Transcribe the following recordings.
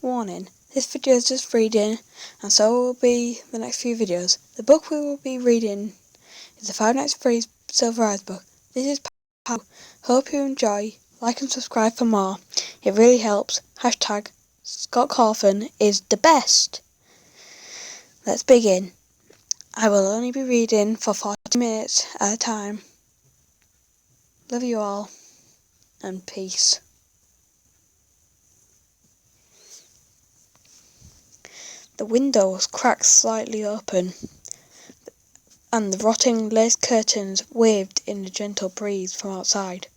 Warning, this video is just reading, and so will be the next few videos. The book we will be reading is the Five Nights at Freddy's Silver Eyes book. This is part 2. Hope you enjoy. Like and subscribe for more. It really helps. Hashtag Scott Cawthon is the best. Let's begin. I will only be reading for 40 minutes at a time. Love you all, and peace. The window was cracked slightly open, and the rotting lace curtains waved in a gentle breeze from outside.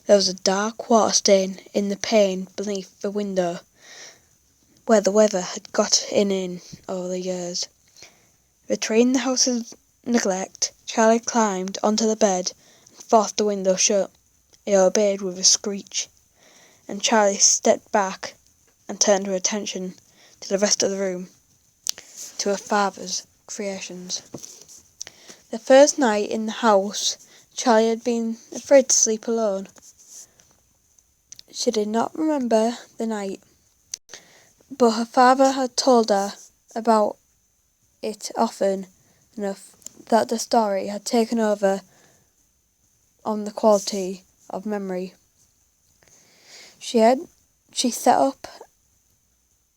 There was a dark water stain in the pane beneath the window, where the weather had got in over the years. Betraying the house's neglect, Charlie climbed onto the bed and forced the window shut. It obeyed with a screech, and Charlie stepped back and turned her attention to the rest of the room, to her father's creations. The first night in the house, Charlie had been afraid to sleep alone. She did not remember the night, but her father had told her about it often enough that the story had taken over on the quality of memory. She sat up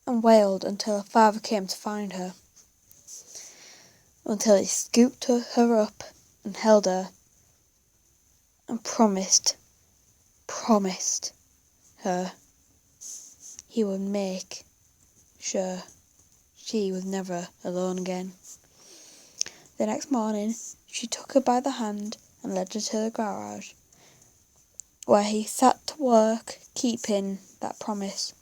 and wailed until her father came to find her, until he scooped her up and held her and promised her he would make sure she was never alone again. The next morning, she took her by the hand and led her to the garage, where he sat to work, keeping that promise.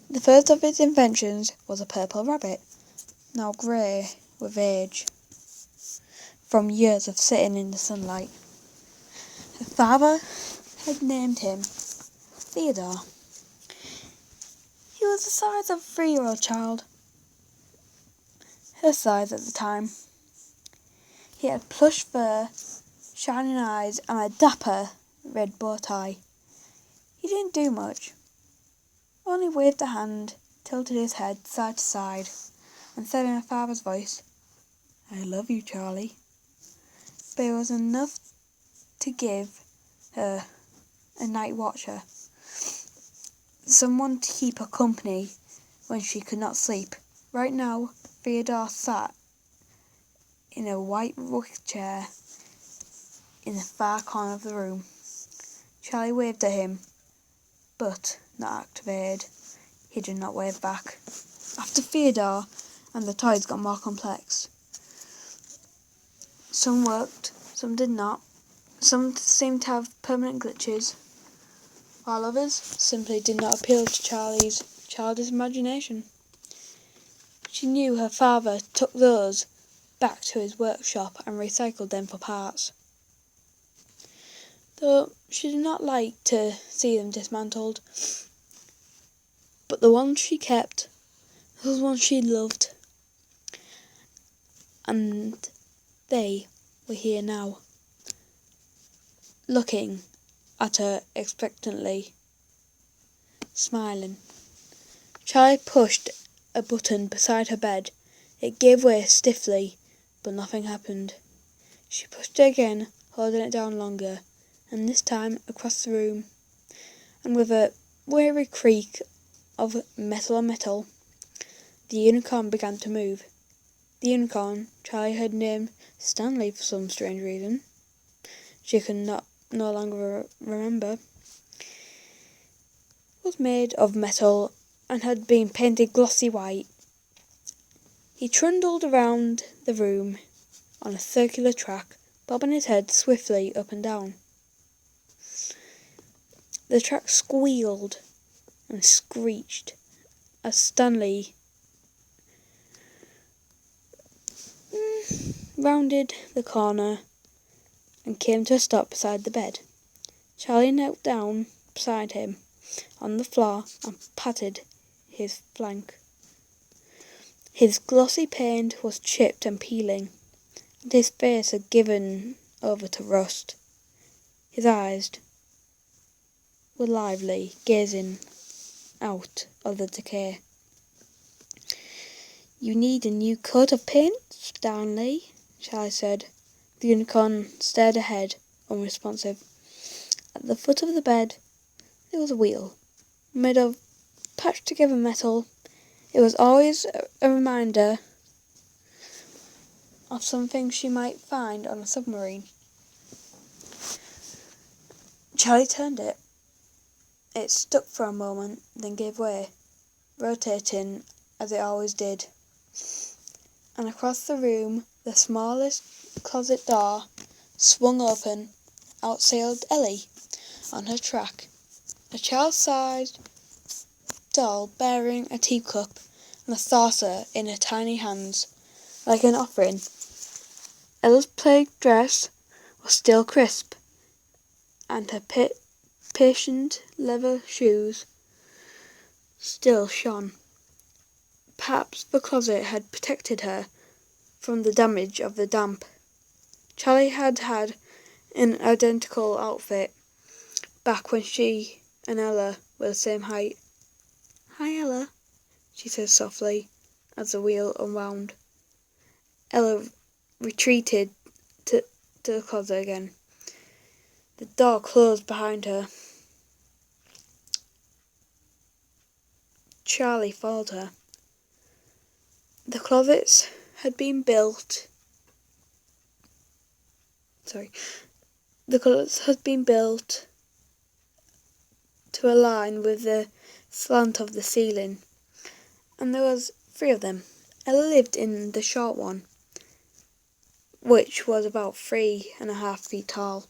The first of his inventions was a purple rabbit, now grey with age, from years of sitting in the sunlight. Her father had named him Theodore. He was the size of a 3-year-old child, her size at the time. He had plush fur, shining eyes, and a dapper red bow tie. He didn't do much, only waved a hand, tilted his head side to side, and said in her father's voice, "I love you, Charlie." But it was enough to give her a night watcher, someone to keep her company when she could not sleep. Right now, Theodore sat in a white rocking chair in the far corner of the room. Charlie waved at him, but not activated. He did not wave back. After Theodore and the toys got more complex. Some worked, some did not. Some seemed to have permanent glitches, while others simply did not appeal to Charlie's childish imagination. She knew her father took those back to his workshop and recycled them for parts, though she did not like to see them dismantled. But the ones she kept, those ones she loved, and they were here now, looking at her expectantly, smiling. Charlie pushed a button beside her bed. It gave way stiffly, but nothing happened. She pushed it again, holding it down longer, and this time across the room, and with a weary creak of metal on metal, the unicorn began to move. The unicorn Charlie had named Stanley for some strange reason she could no longer remember, was made of metal and had been painted glossy white. He trundled around the room on a circular track, bobbing his head swiftly up and down. The track squealed and screeched as Stanley rounded the corner and came to a stop beside the bed. Charlie knelt down beside him on the floor and patted his flank. His glossy paint was chipped and peeling, and his face had given over to rust. His eyes were lively, gazing out of the decay. "You need a new coat of paint, Stanley," Charlie said. The unicorn stared ahead, unresponsive. At the foot of the bed there was a wheel, made of patched-together metal. It was always a reminder of something she might find on a submarine. Charlie turned it. It stuck for a moment, then gave way, rotating as it always did. And across the room, the smallest closet door swung open. Out sailed Ellie on her track, a child-sized doll bearing a teacup and a saucer in her tiny hands, like an offering. Ella's plaid dress was still crisp, and her patient leather shoes still shone. Perhaps the closet had protected her from the damage of the damp. Charlie had had an identical outfit back when she and Ella were the same height. "Hi, Ella," she said softly as the wheel unwound. Ella retreated to the closet again. The door closed behind her. Charlie followed her. The closets had been built. The closets had been built to align with the slant of the ceiling, and there was 3 of them. Ella lived in the short one, which was about 3.5 feet tall.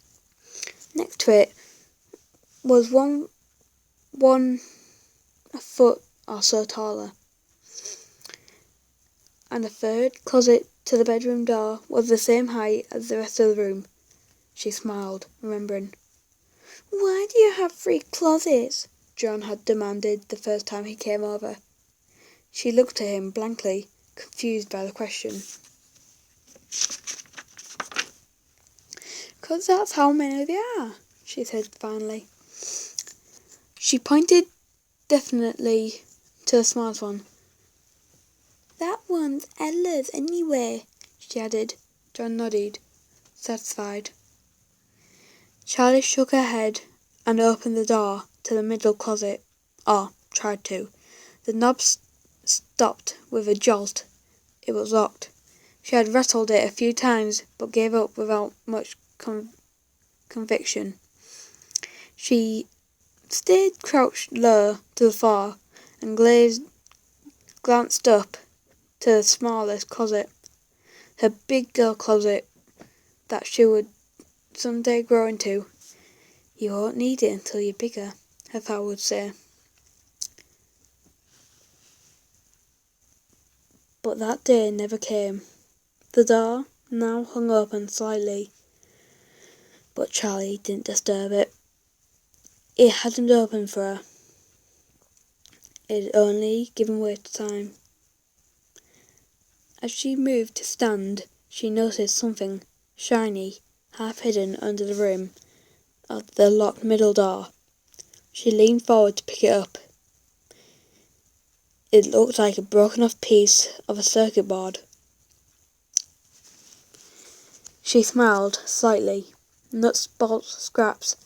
Next to it was one a foot or so taller, and the third closet to the bedroom door was the same height as the rest of the room. She smiled, remembering. "Why do you have 3 closets?" John had demanded the first time he came over. She looked at him blankly, confused by the question. "'Cause that's how many there are," she said finally. She pointed definitely to the smallest one. "That one's Ella's anyway," she added. John nodded, satisfied. Charlie shook her head and opened the door to the middle closet, or tried to. The knob stopped with a jolt. It was locked. She had rattled it a few times, but gave up without much conviction. She stayed crouched low to the floor and glanced up to the smallest closet, her big girl closet that she would someday grow into. "You won't need it until you're bigger," her father would say. But that day never came. The door now hung open slightly, but Charlie didn't disturb it. It hadn't opened for her. It had only given way to time. As she moved to stand, she noticed something shiny, half hidden under the rim of the locked middle door. She leaned forward to pick it up. It looked like a broken off piece of a circuit board. She smiled slightly. Nuts, bolts, scraps,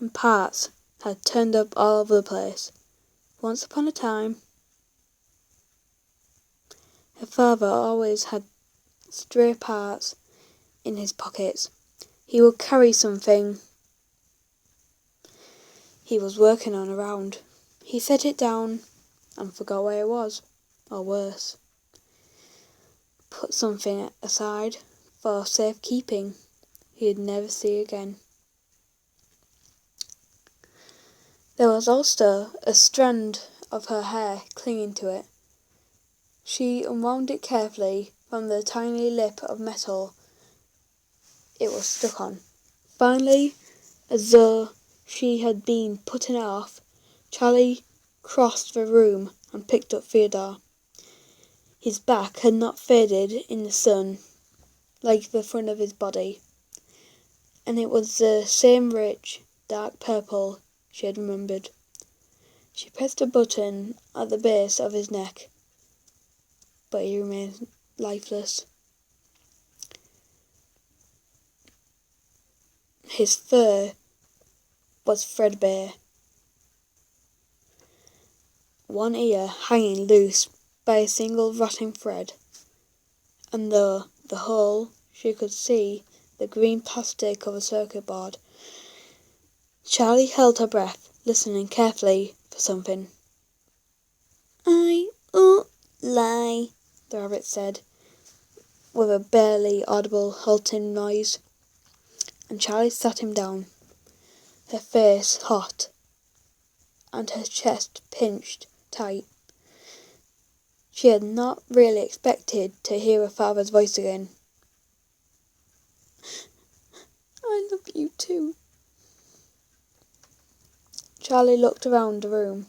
and parts had turned up all over the place. Once upon a time, her father always had stray parts in his pockets. He would carry something he was working on around. He set it down and forgot where it was, or worse, put something aside for safekeeping he'd never see again. There was also a strand of her hair clinging to it. She unwound it carefully from the tiny lip of metal it was stuck on. Finally, as though she had been putting it off, Charlie crossed the room and picked up Theodore. His back had not faded in the sun like the front of his body, and it was the same rich, dark purple she had remembered. She pressed a button at the base of his neck, but he remained lifeless. His fur was threadbare, one ear hanging loose by a single rotting thread, and though the whole she could see the green plastic of a circuit board. Charlie held her breath, listening carefully for something. "I lie," the rabbit said, with a barely audible halting noise, and Charlie sat him down, her face hot and her chest pinched tight. She had not really expected to hear her father's voice again. "I love you too." Charlie looked around the room.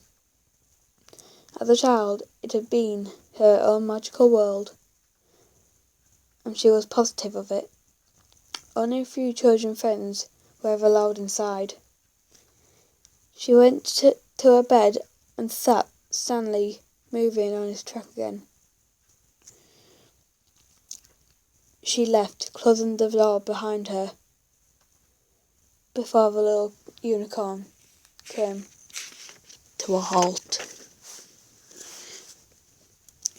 As a child, it had been her own magical world, and she was positive of it. Only a few children friends were ever allowed inside. She went to her bed and sat Stanley moving on his track again. She left, closing the door behind her, before the little unicorn came to a halt.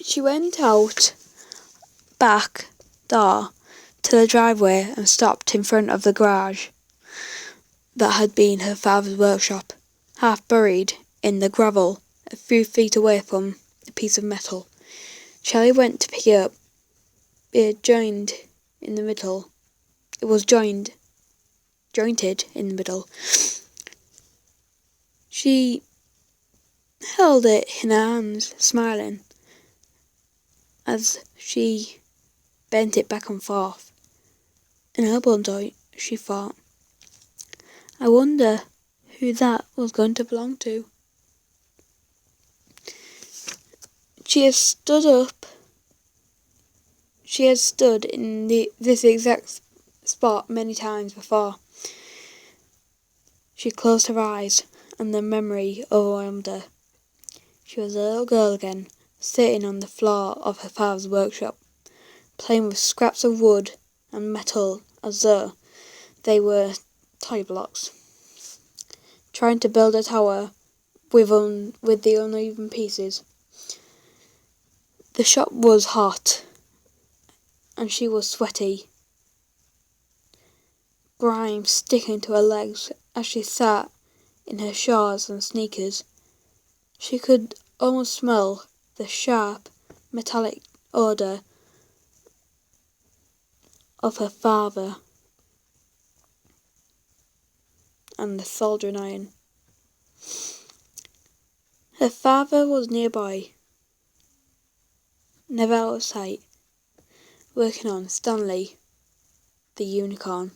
She went out back door to the driveway and stopped in front of the garage that had been her father's workshop, half buried in the gravel a few feet away from a piece of metal. Charlie went to pick it up. It was jointed in the middle. She held it in her hands, smiling, as she bent it back and forth. An elbow joint, she thought. I wonder who that was going to belong to. She had stood in this exact spot many times before. She closed her eyes, and the memory overwhelmed her. She was a little girl again, sitting on the floor of her father's workshop, playing with scraps of wood and metal as though they were toy blocks, trying to build a tower with the uneven pieces. The shop was hot, and she was sweaty, grime sticking to her legs as she sat in her shorts and sneakers. She could almost smell the sharp, metallic odour of her father and the soldering iron. Her father was nearby, never out of sight, working on Stanley, the unicorn.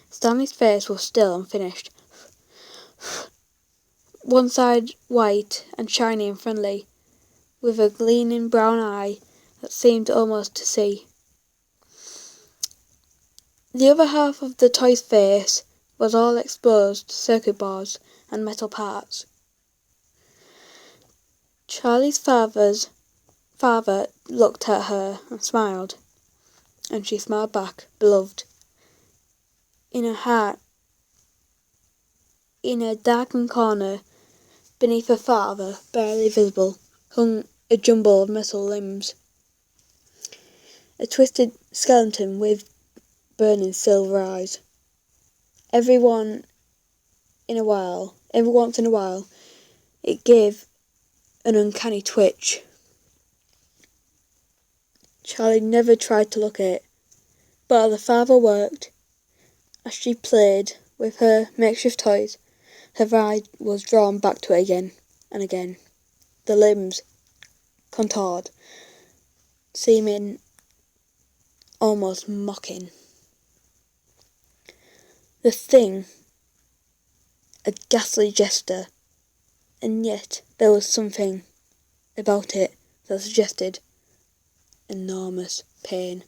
Stanley's face was still unfinished, one side white and shiny and friendly, with a gleaming brown eye that seemed almost to see. The other half of the toy's face was all exposed circuit boards and metal parts. Charlie's father looked at her and smiled, and she smiled back, beloved. In her heart, in a darkened corner, beneath her father, barely visible, hung a jumble of metal limbs. A twisted skeleton with burning silver eyes. Every once in a while, it gave an uncanny twitch. Charlie never tried to look at it, but as the father worked, as she played with her makeshift toys, her eye was drawn back to it again and again. The limbs contoured, seeming almost mocking. The thing, a ghastly gesture, and yet there was something about it that suggested enormous pain.